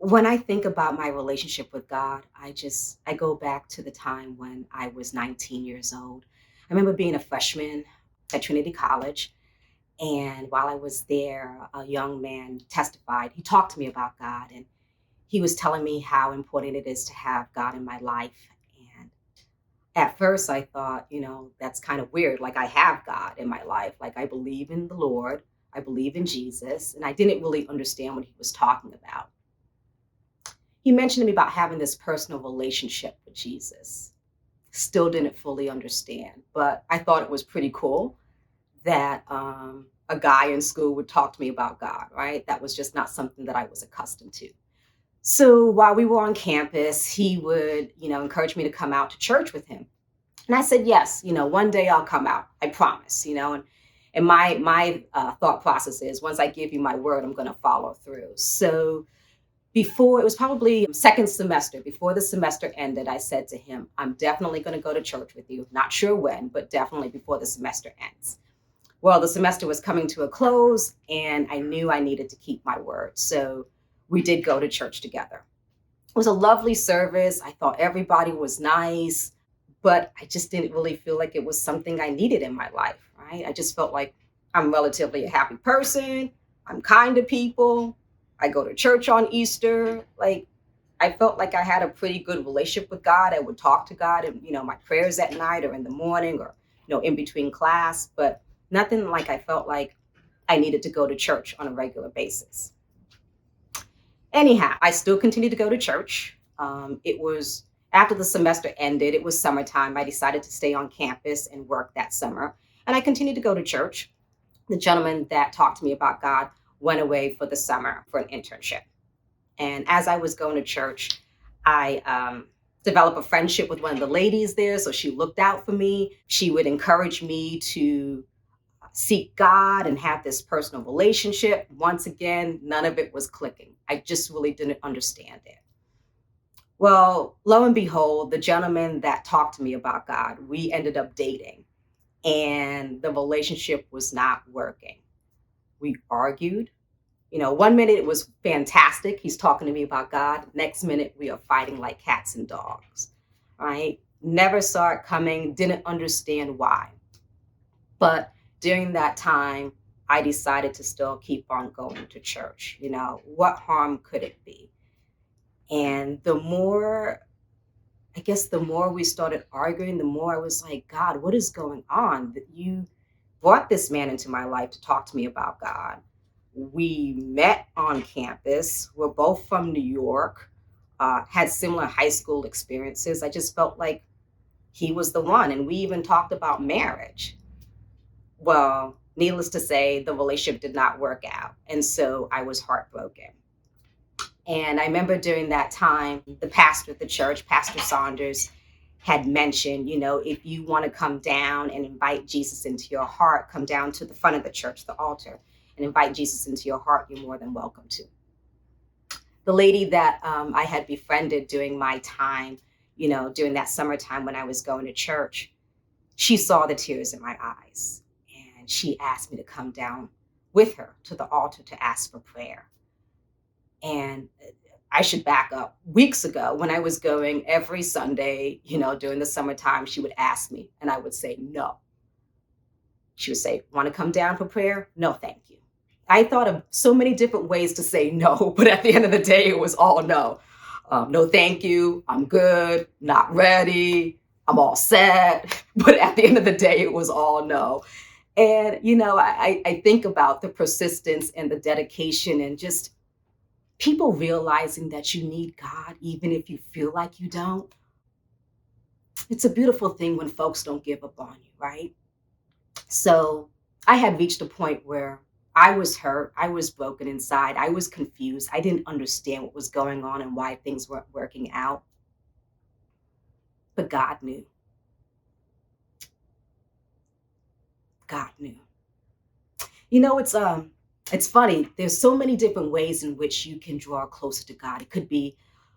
When I think about my relationship with God, I go back to the time when I was 19 years old. I remember being a freshman at Trinity College, and while I was there, a young man testified. He talked to me about God, and he was telling me how important it is to have God in my life. And at first, I thought, that's kind of weird. Like, I have God in my life. Like, I believe in the Lord, I believe in Jesus, and I didn't really understand what he was talking about. He mentioned to me about having this personal relationship with Jesus. Still didn't fully understand, but I thought it was pretty cool that a guy in school would talk to me about God, right? That was just not something that I was accustomed to. So while we were on campus, he would, encourage me to come out to church with him. And I said, yes, one day I'll come out. I promise, and my thought process is once I give you my word, I'm going to follow through. So before it was probably second semester, before the semester ended, I said to him, I'm definitely going to go to church with you. Not sure when, but definitely before the semester ends. Well, the semester was coming to a close, and I knew I needed to keep my word. So we did go to church together. It was a lovely service. I thought everybody was nice, but I just didn't really feel like it was something I needed in my life, right? I just felt like I'm relatively a happy person. I'm kind to people. I go to church on Easter. Like, I felt like I had a pretty good relationship with God. I would talk to God and, my prayers at night or in the morning or, in between class, but nothing like I felt like I needed to go to church on a regular basis. Anyhow, I still continued to go to church. It was after the semester ended, it was summertime. I decided to stay on campus and work that summer. And I continued to go to church. The gentleman that talked to me about God went away for the summer for an internship. And as I was going to church, I developed a friendship with one of the ladies there. So she looked out for me. She would encourage me to seek God and have this personal relationship. Once again, none of it was clicking. I just really didn't understand it. Well, lo and behold, the gentleman that talked to me about God, we ended up dating, and the relationship was not working. We argued. One minute it was fantastic. He's talking to me about God. Next minute, we are fighting like cats and dogs, right? Never saw it coming, didn't understand why. But during that time, I decided to still keep on going to church. What harm could it be? And the more we started arguing, the more I was like, God, what is going on? That you brought this man into my life to talk to me about God. We met on campus. We're both from New York, had similar high school experiences. I just felt like he was the one. And we even talked about marriage. Well, needless to say, the relationship did not work out. And so I was heartbroken. And I remember during that time, the pastor of the church, Pastor Saunders, had mentioned, if you want to come down and invite Jesus into your heart, come down to the front of the church, the altar, and invite Jesus into your heart, you're more than welcome to. The lady that I had befriended during my time, during that summertime when I was going to church, she saw the tears in my eyes. And she asked me to come down with her to the altar to ask for prayer. And I should back up. Weeks ago, when I was going every Sunday, during the summertime, she would ask me, and I would say no. She would say, want to come down for prayer? No, thank you. I thought of so many different ways to say no, but at the end of the day, it was all no. No, thank you. I'm good. Not ready. I'm all set. But at the end of the day, it was all no. And, I think about the persistence and the dedication and just people realizing that you need God, even if you feel like you don't. It's a beautiful thing when folks don't give up on you, right? So I had reached a point where I was hurt. I was broken inside. I was confused. I didn't understand what was going on and why things weren't working out. But God knew. God knew. It's funny. There's so many different ways in which you can draw closer to God. It could be,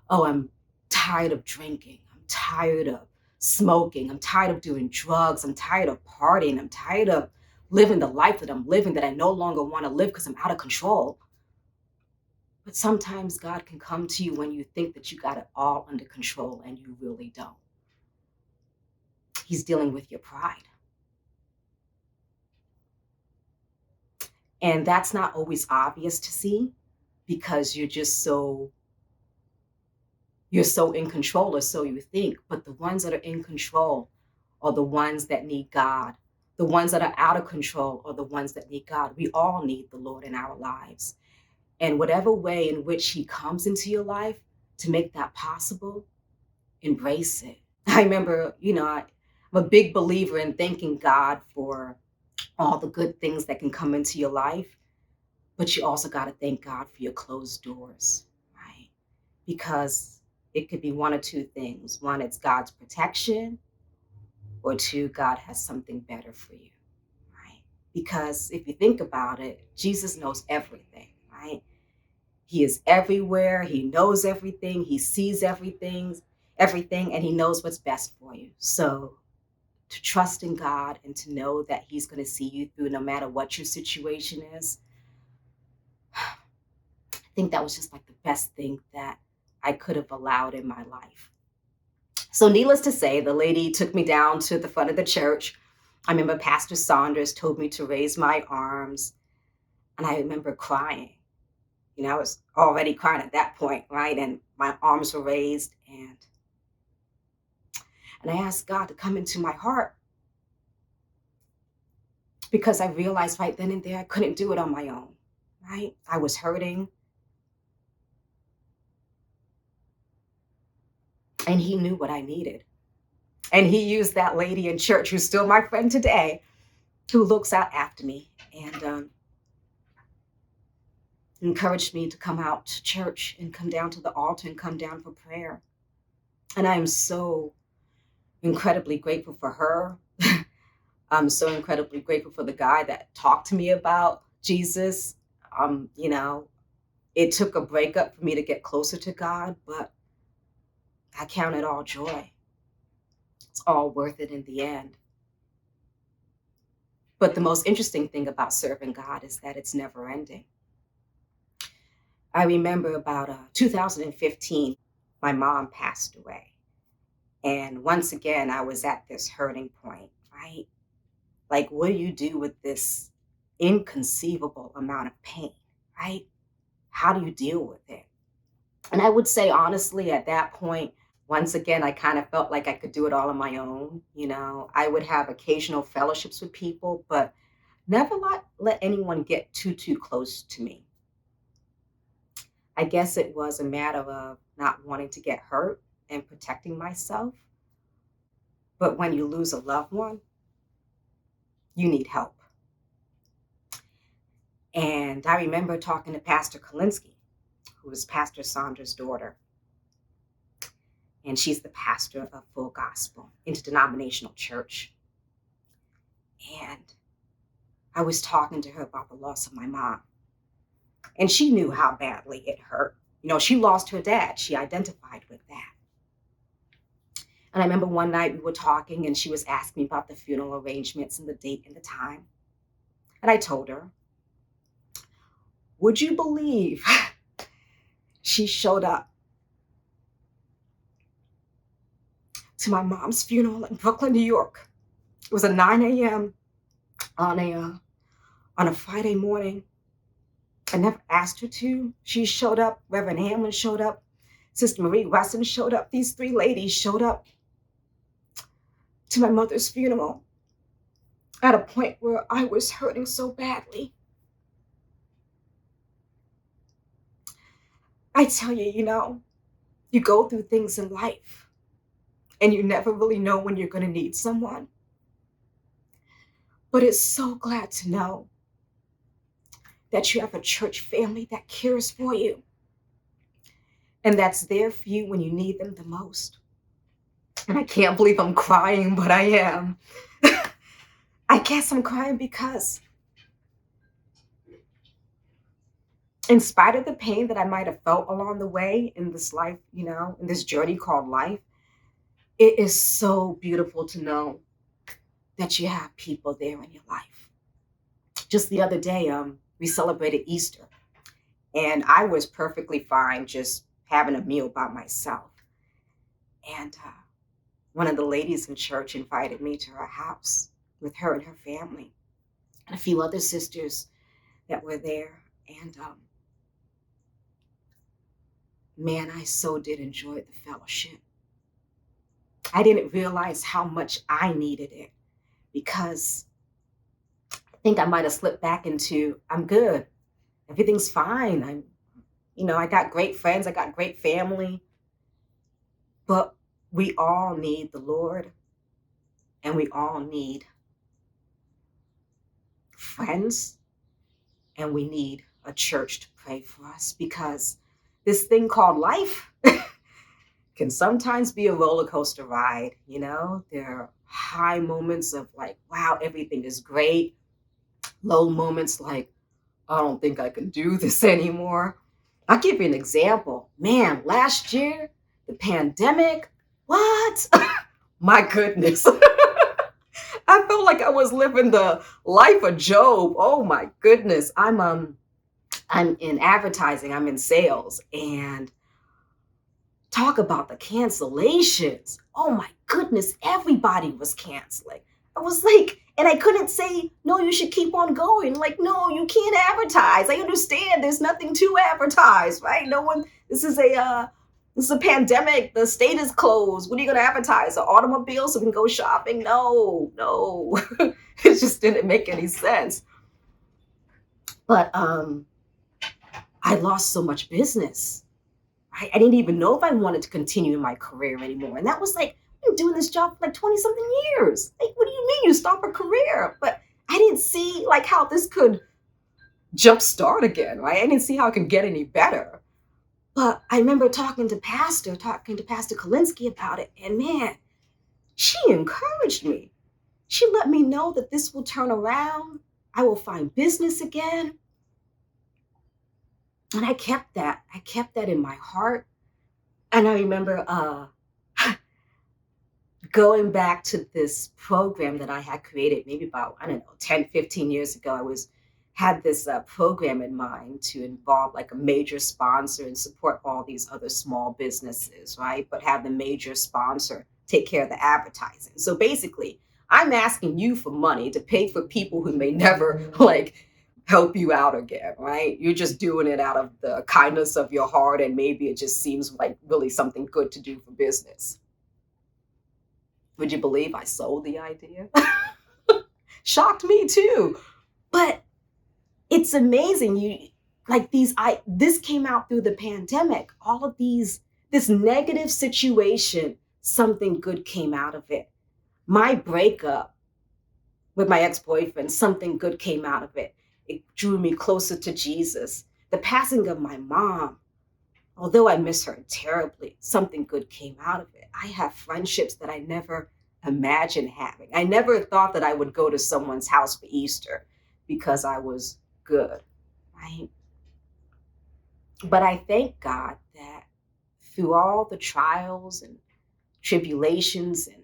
oh, I'm tired of drinking. I'm tired of smoking. I'm tired of doing drugs. I'm tired of partying. I'm tired of living the life that I'm living that I no longer want to live because I'm out of control. But sometimes God can come to you when you think that you got it all under control and you really don't. He's dealing with your pride. And that's not always obvious to see because you're so in control, or so you think. But the ones that are in control are the ones that need God. The ones that are out of control are the ones that need God. We all need the Lord in our lives. And whatever way in which he comes into your life to make that possible, embrace it. I remember, I'm a big believer in thanking God for all the good things that can come into your life, but you also got to thank God for your closed doors, right? Because it could be one or two things. One, it's God's protection, or two, God has something better for you, right? Because if you think about it, Jesus knows everything, right? He is everywhere. He knows everything. He sees everything, and he knows what's best for you. So to trust in God and to know that he's going to see you through no matter what your situation is, I think that was just like the best thing that I could have allowed in my life. So needless to say, the lady took me down to the front of the church. I remember Pastor Saunders told me to raise my arms, and I remember crying. I was already crying at that point, right? And my arms were raised, and I asked God to come into my heart because I realized right then and there I couldn't do it on my own, right? I was hurting, and he knew what I needed. And he used that lady in church, who's still my friend today, who looks out after me and encouraged me to come out to church and come down to the altar and come down for prayer. And I am so incredibly grateful for her. I'm so incredibly grateful for the guy that talked to me about Jesus. Um, you know, it took a breakup for me to get closer to God, but I count it all joy. It's all worth it in the end. But the most interesting thing about serving God is that it's never ending. I remember about 2015, my mom passed away. And once again, I was at this hurting point, right? Like, what do you do with this inconceivable amount of pain, right? How do you deal with it? And I would say, honestly, at that point, once again, I kind of felt like I could do it all on my own. I would have occasional fellowships with people, but never let anyone get too close to me. I guess it was a matter of not wanting to get hurt and protecting myself. But when you lose a loved one, you need help. And I remember talking to Pastor Kalinsky, who was Pastor Saunders' daughter. And she's the pastor of Full Gospel, Interdenominational Church. And I was talking to her about the loss of my mom. And she knew how badly it hurt. She lost her dad. She identified with that. And I remember one night we were talking and she was asking me about the funeral arrangements and the date and the time. And I told her, would you believe she showed up to my mom's funeral in Brooklyn, New York? It was at 9 a.m. on a Friday morning. I never asked her to. She showed up. Reverend Hamlin showed up. Sister Marie Wesson showed up. These three ladies showed up to my mother's funeral at a point where I was hurting so badly. I tell you, you go through things in life and you never really know when you're going to need someone. But it's so glad to know that you have a church family that cares for you and that's there for you when you need them the most. And I can't believe I'm crying, but I am. I guess I'm crying because in spite of the pain that I might have felt along the way in this life, in this journey called life, it is so beautiful to know that you have people there in your life. Just the other day, we celebrated Easter. And I was perfectly fine just having a meal by myself. And one of the ladies in church invited me to her house with her and her family and a few other sisters that were there. And man, I so did enjoy the fellowship. I didn't realize how much I needed it because I think I might have slipped back into I'm good. Everything's fine. I got great friends, I got great family, but we all need the Lord and we all need friends and we need a church to pray for us because this thing called life can sometimes be a roller coaster ride. There are high moments of like, wow, everything is great. Low moments like, I don't think I can do this anymore. I'll give you an example. Man, last year, the pandemic, what? My goodness. I felt like I was living the life of Job. Oh my goodness. I'm in advertising, I'm in sales, and talk about the cancellations. Oh my goodness, everybody was canceling. I was like, and I couldn't say, no, you should keep on going. Like, no, you can't advertise. I understand there's nothing to advertise, right? No one, this is a pandemic. The state is closed. What are you going to advertise? An automobile so we can go shopping? No, no. It just didn't make any sense. But I lost so much business. I didn't even know if I wanted to continue in my career anymore. And that was like, I've been doing this job for like 20 something years. Like, what do you mean you stop a career? But I didn't see like how this could jumpstart again, right? I didn't see how it could get any better. But I remember talking to Pastor Kalinsky about it. And man, she encouraged me. She let me know that this will turn around. I will find business again. And I kept that. I kept that in my heart. And I remember going back to this program that I had created maybe about, I don't know, 10, 15 years ago. Had this program in mind to involve like a major sponsor and support all these other small businesses, right? But have the major sponsor take care of the advertising. So basically, I'm asking you for money to pay for people who may never like help you out again, right? You're just doing it out of the kindness of your heart, and maybe it just seems like really something good to do for business. Would you believe I sold the idea? Shocked me too. But it's amazing. This came out through the pandemic. All of this negative situation, something good came out of it. My breakup with my ex-boyfriend, something good came out of it. It drew me closer to Jesus. The passing of my mom, although I miss her terribly, something good came out of it. I have friendships that I never imagined having. I never thought that I would go to someone's house for Easter because I was good, right? But I thank God that through all the trials and tribulations and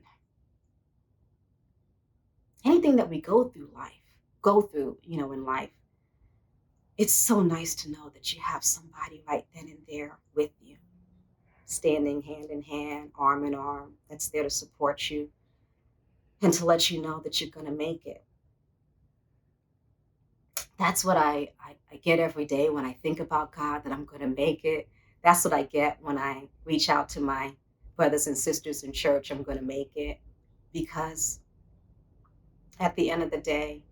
anything that we go through in life, it's so nice to know that you have somebody right then and there with you, standing hand in hand, arm in arm, that's there to support you and to let you know that you're going to make it. That's what I get every day when I think about God, that I'm going to make it. That's what I get when I reach out to my brothers and sisters in church. I'm going to make it, because at the end of the day,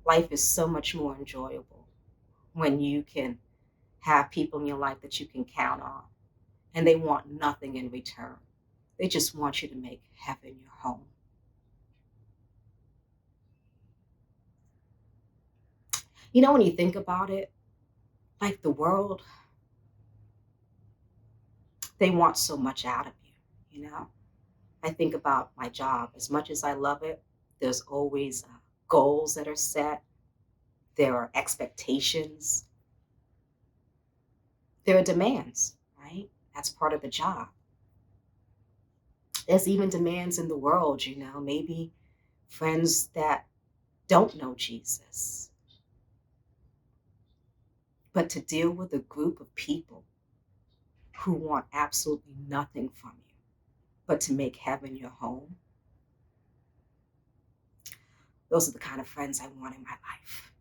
life is so much more enjoyable when you can have people in your life that you can count on, and they want nothing in return. They just want you to make heaven your home. When you think about it, like the world, they want so much out of you. I think about my job. As much as I love it, there's always goals that are set. There are expectations. There are demands, right? That's part of the job. There's even demands in the world, maybe friends that don't know Jesus. But to deal with a group of people who want absolutely nothing from you but to make heaven your home, those are the kind of friends I want in my life.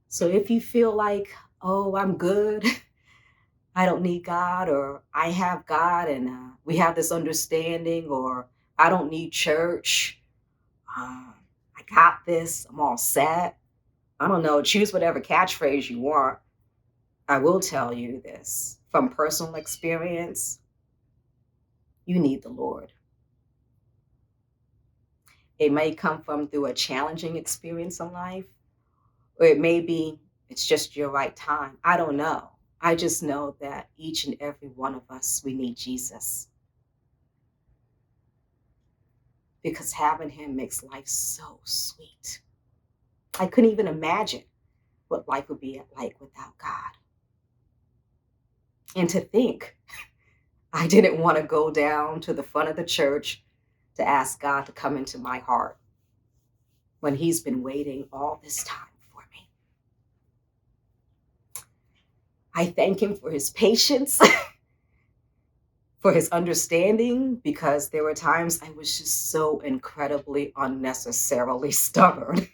So if you feel like, oh, I'm good, I don't need God, or I have God and we have this understanding, or I don't need church, I got this, I'm all set. I don't know, choose whatever catchphrase you want. I will tell you this from personal experience, you need the Lord. It may come from through a challenging experience in life, or it may be it's just your right time. I don't know. I just know that each and every one of us, we need Jesus because having him makes life so sweet. I couldn't even imagine what life would be like without God. And to think I didn't want to go down to the front of the church to ask God to come into my heart when he's been waiting all this time for me. I thank him for his patience, for his understanding, because there were times I was just so incredibly unnecessarily stubborn.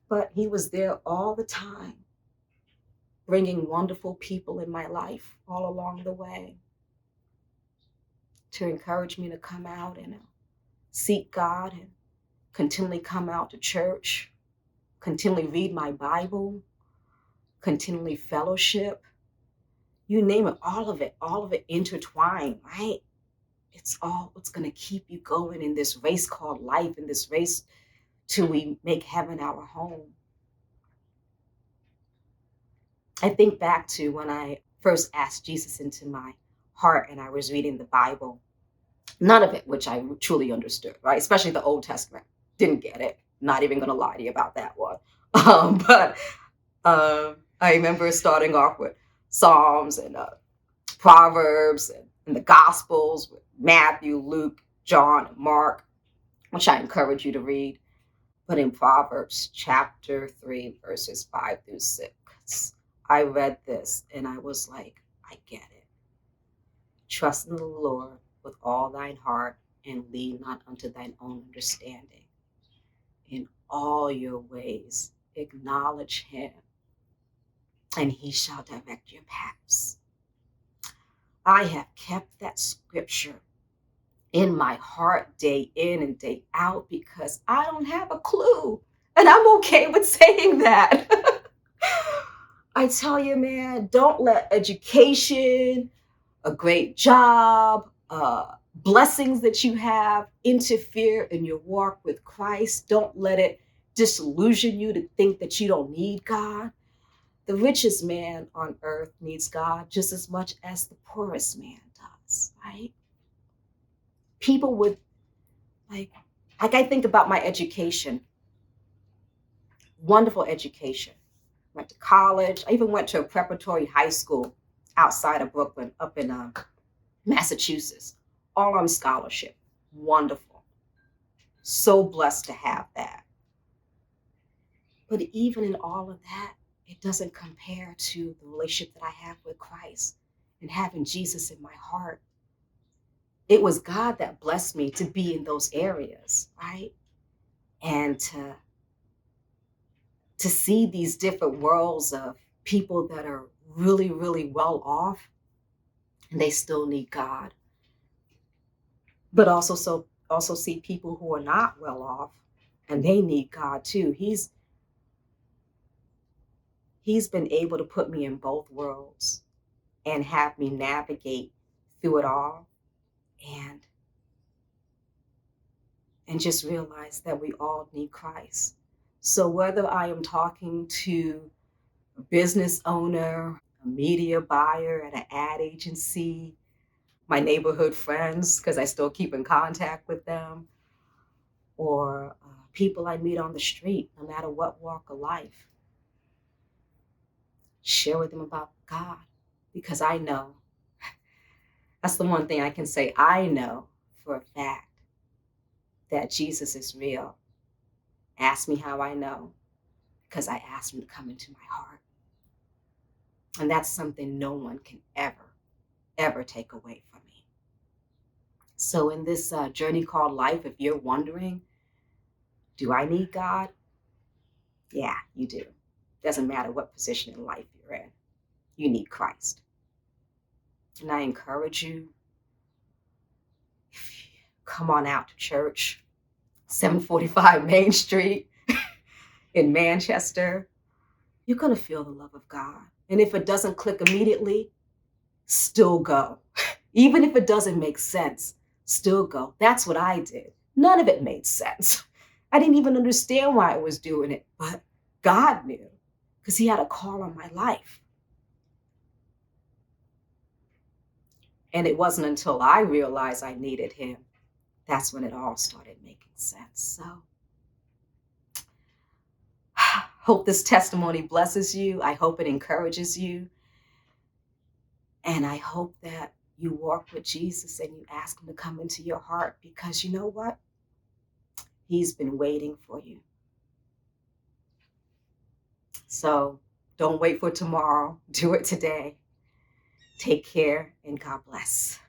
But he was there all the time, bringing wonderful people in my life all along the way to encourage me to come out and seek God and continually come out to church, continually read my Bible, continually fellowship. You name it, all of it intertwined, right? It's all what's going to keep you going in this race called life, in this race till we make heaven our home. I think back to when I first asked Jesus into my heart and I was reading the Bible. None of it, which I truly understood, right? Especially the Old Testament. Didn't get it. Not even going to lie to you about that one. But I remember starting off with Psalms and Proverbs and the Gospels with Matthew, Luke, John, and Mark, which I encourage you to read. But in Proverbs chapter 3, verses 5 through 6, I read this and I was like, I get it. Trust in the Lord with all thine heart and lean not unto thine own understanding. In all your ways, acknowledge him, and he shall direct your paths. I have kept that scripture in my heart day in and day out because I don't have a clue. And I'm okay with saying that. I tell you, man, don't let education, a great job, blessings that you have interfere in your walk with Christ. Don't let it disillusion you to think that you don't need God. The richest man on earth needs God just as much as the poorest man does, right? People would like I think about my education, wonderful education. Went to college. I even went to a preparatory high school outside of Brooklyn, up in Massachusetts, all on scholarship. Wonderful. So blessed to have that. But even in all of that, it doesn't compare to the relationship that I have with Christ and having Jesus in my heart. It was God that blessed me to be in those areas, right? And to see these different worlds of people that are really, really well off and they still need God. But also see people who are not well off and they need God too. He's been able to put me in both worlds and have me navigate through it all and just realize that we all need Christ. So whether I am talking to a business owner, a media buyer at an ad agency, my neighborhood friends, because I still keep in contact with them, or people I meet on the street, no matter what walk of life, share with them about God. Because I know, that's the one thing I can say, I know for a fact that Jesus is real Ask me how I know, because I asked him to come into my heart. And that's something no one can ever take away from me. So in this journey called life, if you're wondering, do I need God? Yeah, you do. Doesn't matter what position in life you're in. You need Christ. And I encourage you, come on out to church, 745 Main Street in Manchester. You're going to feel the love of God. And if it doesn't click immediately, still go. Even if it doesn't make sense, still go. That's what I did. None of it made sense. I didn't even understand why I was doing it, but God knew, because he had a call on my life. And it wasn't until I realized I needed him, that's when it all started making sense. So hope this testimony blesses you. I hope it encourages you. And I hope that you walk with Jesus and you ask him to come into your heart, because you know what? He's been waiting for you. So don't wait for tomorrow. Do it today. Take care and God bless.